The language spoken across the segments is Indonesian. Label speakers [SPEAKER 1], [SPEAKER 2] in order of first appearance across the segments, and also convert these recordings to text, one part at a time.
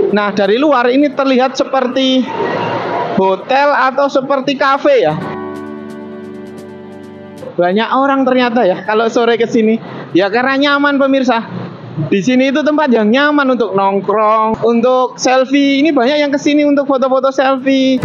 [SPEAKER 1] Nah, dari luar ini terlihat seperti hotel atau seperti kafe ya. Banyak orang ternyata ya kalau sore ke sini. Ya karena nyaman pemirsa. Di sini itu tempat yang nyaman untuk nongkrong, untuk selfie. Ini banyak yang ke sini untuk foto-foto selfie.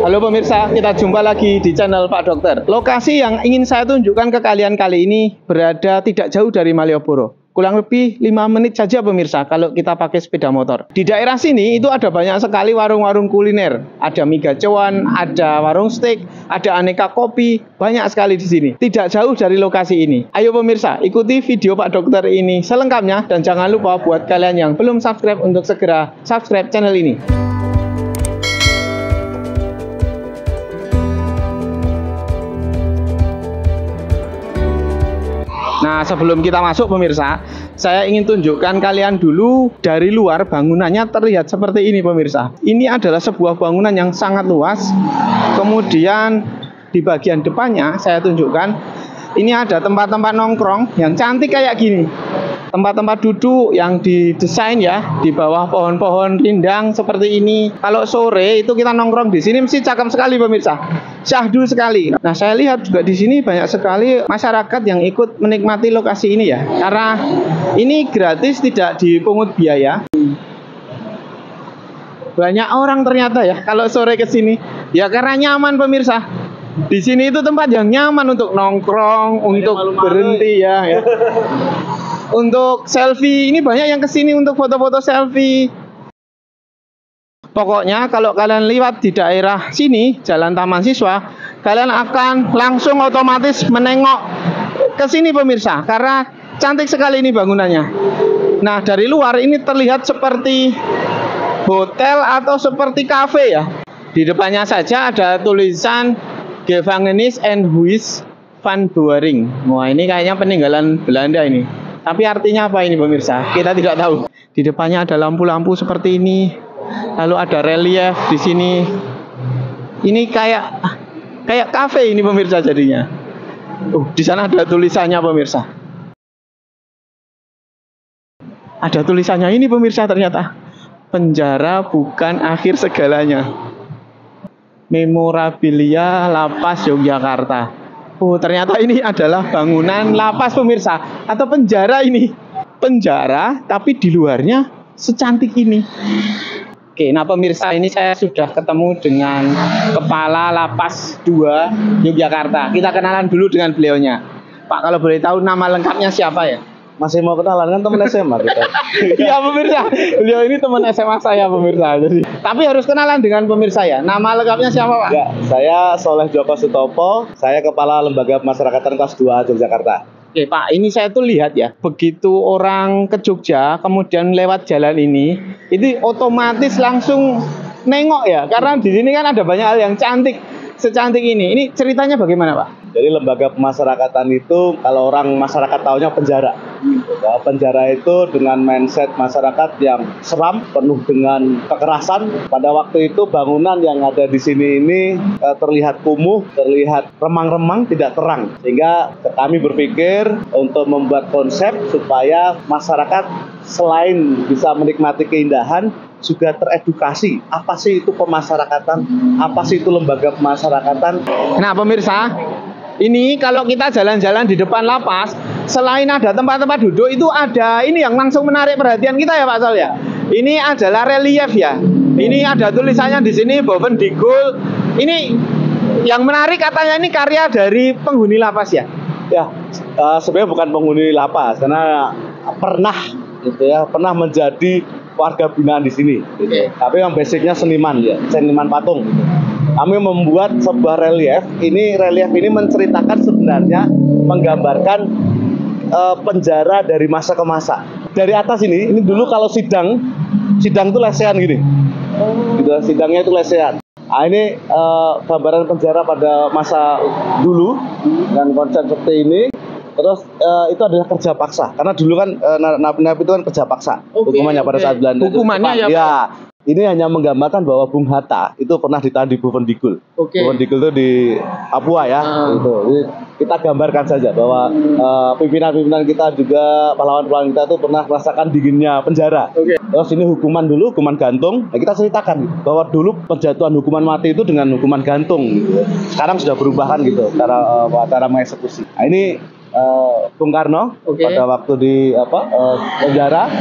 [SPEAKER 1] Halo pemirsa, kita jumpa lagi di channel Pak Dokter. Lokasi yang ingin saya tunjukkan ke kalian kali ini berada tidak jauh dari Malioboro. Kurang lebih 5 menit saja pemirsa kalau kita pakai sepeda motor. Di daerah sini itu ada banyak sekali warung-warung kuliner. Ada mie gacoan, ada warung steak, ada aneka kopi, banyak sekali di sini. Tidak jauh dari lokasi ini. Ayo pemirsa, ikuti video Pak Dokter ini selengkapnya dan jangan lupa buat kalian yang belum subscribe untuk segera subscribe channel ini. Nah, sebelum kita masuk pemirsa, saya ingin tunjukkan kalian dulu dari luar bangunannya terlihat seperti ini pemirsa. Ini adalah sebuah bangunan yang sangat luas. Kemudian di bagian depannya saya tunjukkan ini ada tempat-tempat nongkrong yang cantik kayak gini. Tempat-tempat duduk yang didesain ya di bawah pohon-pohon rindang seperti ini. Kalau sore itu kita nongkrong di sini mesti cakep sekali pemirsa. Syahdu sekali. Nah, saya lihat juga di sini banyak sekali masyarakat yang ikut menikmati lokasi ini ya. Karena ini gratis, tidak dipungut biaya. Banyak orang ternyata ya kalau sore ke sini. Ya karena nyaman pemirsa. Di sini itu tempat yang nyaman untuk nongkrong, untuk berhenti ya. Untuk selfie, ini banyak yang kesini untuk foto-foto selfie. Pokoknya kalau kalian lewat di daerah sini, Jalan Taman Siswa, kalian akan langsung otomatis menengok ke sini pemirsa, karena cantik sekali ini bangunannya. Nah, dari luar ini terlihat seperti hotel atau seperti kafe ya. Di depannya saja ada tulisan Gevangenis and Huis van Boering. Wah, ini kayaknya peninggalan Belanda ini. Tapi artinya apa ini pemirsa? Kita tidak tahu. Di depannya ada lampu-lampu seperti ini. Lalu ada relief di sini. Ini kayak kafe ini pemirsa jadinya. Di sana ada tulisannya pemirsa. Ada tulisannya ini pemirsa ternyata. Penjara bukan akhir segalanya. Memorabilia Lapas Yogyakarta. Ternyata ini adalah bangunan lapas pemirsa atau penjara ini. Penjara tapi di luarnya secantik ini. Oke, nah pemirsa, ini saya sudah ketemu dengan Kepala Lapas 2 Yogyakarta. Kita kenalan dulu dengan beliaunya. Pak, kalau boleh tahu nama lengkapnya siapa ya?
[SPEAKER 2] Masih mau kenalan, kan teman SMA kita.
[SPEAKER 1] Iya pemirsa, beliau ini teman SMA saya pemirsa. Jadi, tapi harus kenalan dengan pemirsa ya. Nama lengkapnya siapa Pak?
[SPEAKER 2] Ya, saya Soleh Joko Sutopo. Saya Kepala Lembaga Pemasyarakatan kelas 2 Yogyakarta.
[SPEAKER 1] Oke Pak, ini saya tuh lihat ya, begitu orang ke Jogja kemudian lewat jalan ini otomatis langsung nengok ya, karena di sini kan ada banyak hal yang cantik, secantik ini. Ini ceritanya bagaimana Pak?
[SPEAKER 2] Jadi lembaga pemasyarakatan itu kalau orang masyarakat taunya penjara. Ya, penjara itu dengan mindset masyarakat yang seram, penuh dengan kekerasan. Pada waktu itu bangunan yang ada di sini ini terlihat kumuh, terlihat remang-remang, tidak terang. Sehingga kami berpikir untuk membuat konsep supaya masyarakat selain bisa menikmati keindahan, juga teredukasi. Apa sih itu pemasyarakatan? Apa sih itu lembaga pemasyarakatan?
[SPEAKER 1] Nah pemirsa, ini kalau kita jalan-jalan di depan lapas, selain ada tempat-tempat duduk, itu ada ini yang langsung menarik perhatian kita ya Pak Sol ya. Ini adalah relief ya. Ini ada tulisannya di sini Boven Digul. Ini yang menarik katanya ini karya dari penghuni lapas ya.
[SPEAKER 2] Ya, sebenarnya bukan penghuni lapas, karena pernah menjadi warga binaan di sini. Gitu. Tapi yang basicnya seniman ya, seniman patung. Gitu. Kami membuat sebuah relief ini menceritakan sebenarnya, menggambarkan penjara dari masa ke masa. Dari atas ini dulu kalau sidang itu lesehan gini. Gitu, sidangnya itu lesehan. Nah, ini gambaran penjara pada masa dulu dengan konsep seperti ini. Terus itu adalah kerja paksa, karena dulu kan napi itu kan kerja paksa. Hukumannya pada saat Belanda.
[SPEAKER 1] Hukumannya ya.
[SPEAKER 2] Ini hanya menggambarkan bahwa Bung Hatta itu pernah ditahan di Bovendigul. Bovendigul itu di Papua ya. Itu. Jadi kita gambarkan saja bahwa pimpinan-pimpinan kita juga pahlawan-pahlawan kita itu pernah merasakan dinginnya penjara. Terus ini hukuman dulu, hukuman gantung. Nah, kita ceritakan gitu, bahwa dulu penjatuhan hukuman mati itu dengan hukuman gantung. Gitu. Sekarang sudah berubah kan gitu cara mengeksekusi. Nah, ini Bung Karno pada waktu di penjara.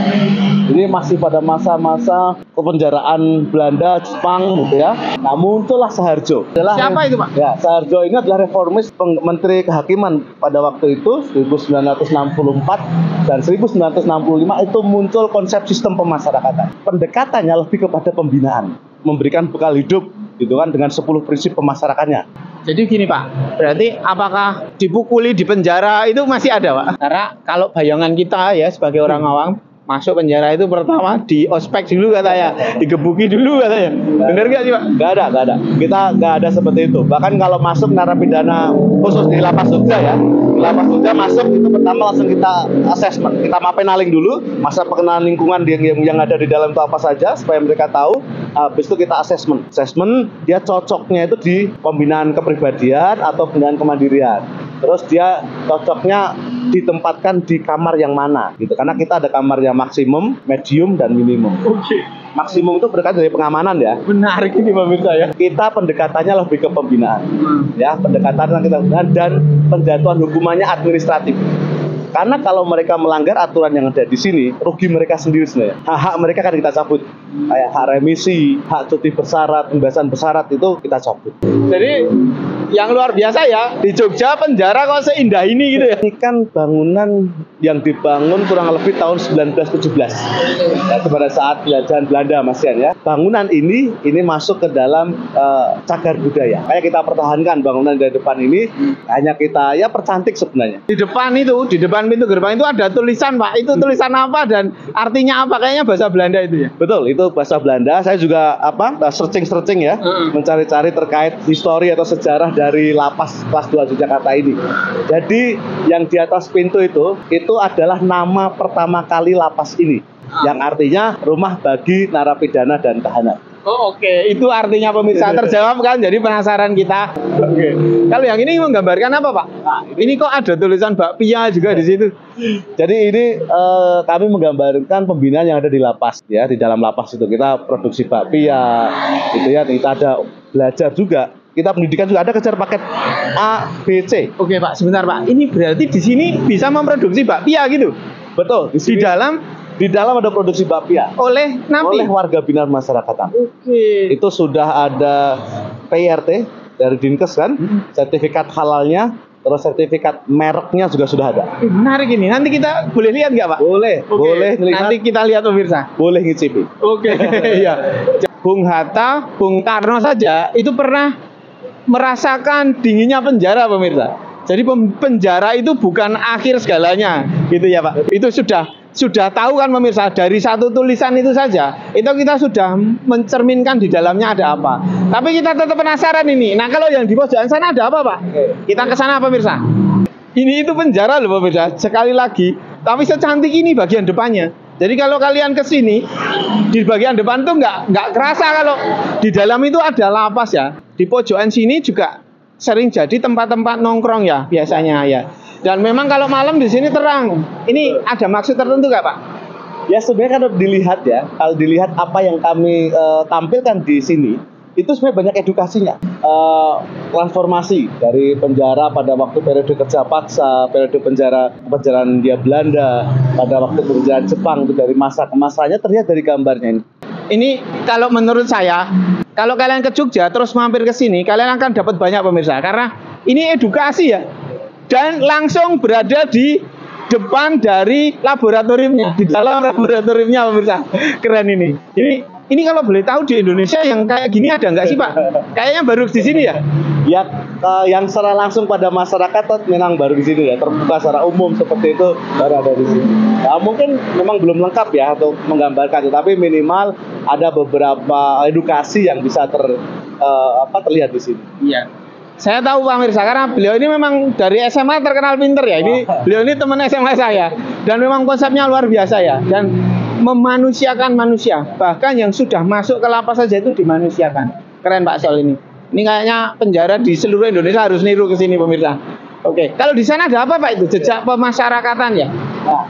[SPEAKER 2] Ini masih pada masa-masa kepenjaraan Belanda, Jepang gitu ya. Nah, muncullah Saharjo.
[SPEAKER 1] Siapa itu, Pak?
[SPEAKER 2] Ya, Saharjo ini adalah reformis Menteri Kehakiman pada waktu itu 1964 dan 1965 itu muncul konsep sistem pemasyarakatan. Pendekatannya lebih kepada pembinaan, memberikan bekal hidup gitu kan dengan 10 prinsip pemasyarakannya.
[SPEAKER 1] Jadi gini Pak, berarti apakah dipukuli di penjara itu masih ada Pak? Karena kalau bayangan kita ya sebagai orang awam, masuk penjara itu pertama di ospek dulu katanya, digebuki dulu katanya. Bener nggak sih Pak?
[SPEAKER 2] Nggak ada. Kita nggak ada seperti itu. Bahkan kalau masuk narapidana khusus di Lapas Jogja ya, di Lapas Jogja masuk itu pertama langsung kita assessment, kita mapenaling dulu masa perkenalan lingkungan yang ada di dalam itu apa saja supaya mereka tahu. Habis itu kita assessment dia cocoknya itu di pembinaan kepribadian atau pembinaan kemandirian. Terus dia cocoknya ditempatkan di kamar yang mana gitu, karena kita ada kamar yang maksimum, medium, dan minimum. Maksimum itu berkaitan dari pengamanan ya.
[SPEAKER 1] Menarik ini pemirsa ya.
[SPEAKER 2] Kita pendekatannya lebih ke pembinaan, ya pendekatan kita dan penjatuhan hukumannya administratif. Karena kalau mereka melanggar aturan yang ada di sini, rugi mereka sendiri sebenarnya. Hak-hak mereka kan kita cabut. Kayak hak remisi, hak cuti bersyarat, pembebasan bersyarat itu kita cabut.
[SPEAKER 1] Jadi yang luar biasa ya, di Jogja penjara kok seindah ini gitu ya.
[SPEAKER 2] Ini kan bangunan yang dibangun kurang lebih tahun 1917. Ya, pada saat penjajahan Belanda Mas Yan ya. Bangunan ini masuk ke dalam cagar budaya. Kayak kita pertahankan bangunan dari depan ini, hanya kita ya percantik sebenarnya.
[SPEAKER 1] Di depan pintu gerbang itu ada tulisan Pak. Itu tulisan apa dan artinya apa? Kayaknya bahasa Belanda itu ya.
[SPEAKER 2] Betul, itu bahasa Belanda. Saya juga searching ya, mencari-cari terkait histori atau sejarah dari lapas kelas 2 Yogyakarta ini. Jadi yang di atas pintu itu adalah nama pertama kali lapas ini, yang artinya rumah bagi narapidana dan tahanan.
[SPEAKER 1] Oh oke. Itu artinya pemirsa terjawab kan, jadi penasaran kita. Oke. Kalau yang ini menggambarkan apa Pak? Nah, ini kok ada tulisan bakpia juga di situ.
[SPEAKER 2] Jadi ini kami menggambarkan pembinaan yang ada di lapas ya, di dalam lapas itu kita produksi bakpia, gitu ya. Kita ada belajar juga. Kita pendidikan juga ada kejar paket A, B, C.
[SPEAKER 1] Oke Pak, sebentar Pak. Ini berarti di sini bisa memproduksi bakpia gitu?
[SPEAKER 2] Betul. Di dalam ada produksi bakpia
[SPEAKER 1] oleh napi?
[SPEAKER 2] Oleh warga binaan masyarakatan.
[SPEAKER 1] Oke.
[SPEAKER 2] Itu sudah ada PRT dari Dinkes kan, sertifikat halalnya, terus sertifikat mereknya juga sudah ada.
[SPEAKER 1] Menarik ini. Nanti kita boleh lihat nggak Pak?
[SPEAKER 2] Boleh.
[SPEAKER 1] Nanti kita lihat pemirsa.
[SPEAKER 2] Boleh ngicipi.
[SPEAKER 1] Oke. Iya. Bung Hatta, Bung Karno saja itu pernah merasakan dinginnya penjara pemirsa. Jadi penjara itu bukan akhir segalanya, gitu ya Pak. Itu sudah tahu kan pemirsa, dari satu tulisan itu saja itu kita sudah mencerminkan di dalamnya ada apa. Tapi kita tetap penasaran ini. Nah kalau yang di pojokan sana ada apa Pak? Kita ke sana pemirsa. Ini itu penjara loh pemirsa. Sekali lagi, tapi secantik ini bagian depannya. Jadi kalau kalian ke sini di bagian depan tuh nggak kerasa kalau di dalam itu ada lapas ya. Di pojokan sini juga sering jadi tempat-tempat nongkrong ya biasanya ya. Dan memang kalau malam di sini terang. Ini ada maksud tertentu nggak Pak?
[SPEAKER 2] Ya sebenarnya kalau dilihat apa yang kami tampilkan di sini, itu sebenarnya banyak edukasinya. Transformasi dari penjara pada waktu periode kerja paksa, periode penjaraan dia Belanda, pada waktu penjaraan Jepang, itu dari masa ke masanya terlihat dari gambarnya ini.
[SPEAKER 1] Ini kalau menurut saya, kalau kalian ke Jogja terus mampir ke sini, kalian akan dapat banyak pemirsa, karena ini edukasi ya. Dan langsung berada di depan dari laboratoriumnya, di dalam laboratoriumnya pemirsa. Keren ini. Ini kalau boleh tahu di Indonesia yang kayak gini ada nggak sih Pak? Kayaknya baru di sini ya?
[SPEAKER 2] Ya, yang secara langsung pada masyarakat memang baru di sini ya, terbuka secara umum seperti itu baru ada di sini. Nah, mungkin memang belum lengkap ya untuk menggambarkan, tapi minimal ada beberapa edukasi yang bisa terlihat di sini.
[SPEAKER 1] Iya. Saya tahu Pak Mirsa, karena beliau ini memang dari SMA terkenal pinter ya. Beliau ini teman SMA saya, dan memang konsepnya luar biasa ya. Dan memanusiakan manusia. Bahkan yang sudah masuk ke lapas saja itu dimanusiakan. Keren Pak Sol ini. Ini kayaknya penjara di seluruh Indonesia harus niru ke sini pemirsa. Oke, kalau di sana ada apa Pak itu? Jejak pemasyarakatan ya?
[SPEAKER 2] Nah,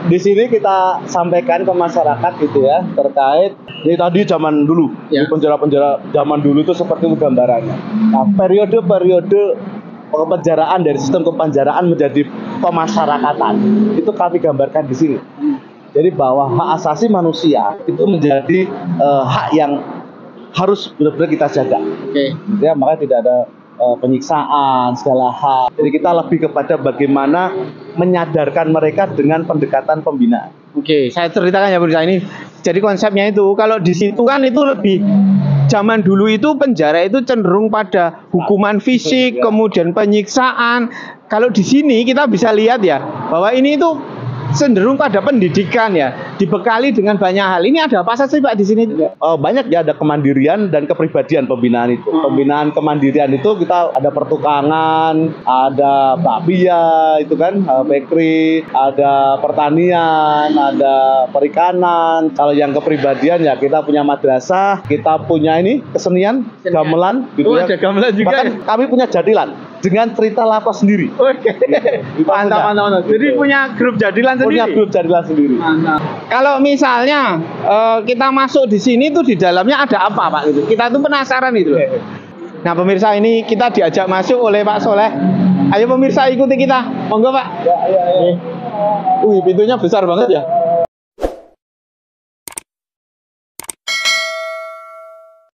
[SPEAKER 2] di sini kita sampaikan ke masyarakat gitu ya, terkait ini tadi zaman dulu,
[SPEAKER 1] Ya.
[SPEAKER 2] di penjara-penjara zaman dulu itu seperti itu gambarannya. Nah, periode-periode penjaraan dari sistem kepenjaraan menjadi pemasyarakatan itu kami gambarkan di sini. Jadi bahwa hak asasi manusia itu menjadi hak yang harus benar-benar kita jaga.
[SPEAKER 1] Oke.
[SPEAKER 2] Ya, makanya tidak ada penyiksaan segala hal. Jadi kita lebih kepada bagaimana menyadarkan mereka dengan pendekatan pembinaan.
[SPEAKER 1] Oke, saya ceritakan ya pemirsa ini. Jadi konsepnya itu kalau di situ kan itu lebih zaman dulu itu penjara itu cenderung pada hukuman fisik, kemudian penyiksaan. Kalau di sini kita bisa lihat ya bahwa ini itu cenderung pada pendidikan ya, dibekali dengan banyak hal. Ini ada apa saja Pak di sini?
[SPEAKER 2] Banyak ya, ada kemandirian dan kepribadian pembinaan itu. Pembinaan kemandirian itu kita ada pertukangan, ada bakpia itu kan, bakery, ada pertanian, ada perikanan. Kalau yang kepribadian ya kita punya madrasah, kita punya ini kesenian, gamelan gitu ya.
[SPEAKER 1] Ada gamelan juga.
[SPEAKER 2] Bahkan
[SPEAKER 1] Ya?
[SPEAKER 2] kami punya jadilan dengan cerita lapas sendiri.
[SPEAKER 1] Oke. Mantap. Jadi punya grup jadilan sendiri.
[SPEAKER 2] Punya grup jadilan sendiri.
[SPEAKER 1] Mantap. Kalau misalnya kita masuk di sini tuh di dalamnya ada apa Pak? Gitu. Kita tuh penasaran itu. Nah pemirsa ini kita diajak masuk oleh Pak Soleh. Ayo pemirsa ikuti kita. Monggo Pak.
[SPEAKER 2] Ya.
[SPEAKER 1] Wih pintunya besar banget ya.